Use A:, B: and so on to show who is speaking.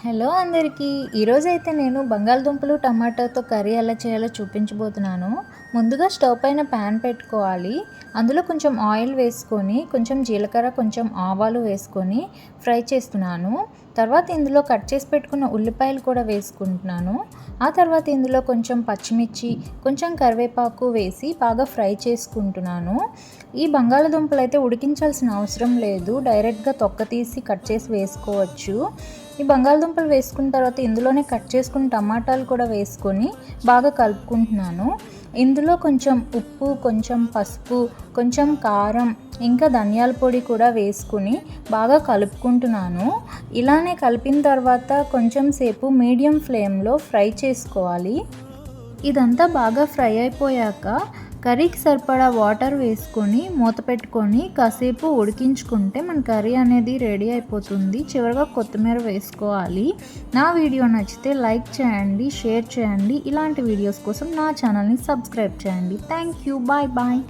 A: Hello అందరికీ ఈరోజైతే నేను బంగాళదుంపలు టమాటాతో కర్రీ ఎలా చేయాలో చూపించబోతున్నాను. ముందుగా స్టవ్ పైన ప్యాన్ పెట్టుకోవాలి. అందులో కొంచెం ఆయిల్ వేసుకొని కొంచెం జీలకర్ర కొంచెం ఆవాలు వేసుకొని ఫ్రై చేస్తున్నాను. తర్వాత ఇందులో కట్ చేసి పెట్టుకున్న ఉల్లిపాయలు కూడా వేసుకుంటున్నాను. ఆ తర్వాత ఇందులో కొంచెం పచ్చిమిర్చి కొంచెం కరివేపాకు వేసి బాగా ఫ్రై చేసుకుంటున్నాను. ఈ బంగాళదుంపలు అయితే ఉడికించాల్సిన అవసరం లేదు, డైరెక్ట్గా తొక్క తీసి కట్ చేసి వేసుకోవచ్చు. ఈ బంగాళదుంపలు వేసుకున్న తర్వాత ఇందులోనే కట్ చేసుకున్న టమాటాలు కూడా వేసుకొని బాగా కలుపుకుంటున్నాను. ఇందులో కొంచెం ఉప్పు కొంచెం పసుపు కొంచెం కారం ఇంకా ధనియాల పొడి కూడా వేసుకుని బాగా కలుపుకుంటున్నాను. ఇలానే కలిపిన తర్వాత కొంచెం సేపు మీడియం ఫ్లేమ్లో ఫ్రై చేసుకోవాలి. ఇదంతా బాగా ఫ్రై అయిపోయాక కర్రీకి సరిపడా వాటర్ వేసుకొని మూత పెట్టుకొని కాసేపు ఉడికించుకుంటే మన కర్రీ అనేది రెడీ అయిపోతుంది. చివరిగా కొత్తిమీర వేసుకోవాలి. నా వీడియో నచ్చితే లైక్ చేయండి, షేర్ చేయండి. ఇలాంటి వీడియోస్ కోసం నా ఛానల్ని సబ్స్క్రైబ్ చేయండి. Thank you. Bye bye.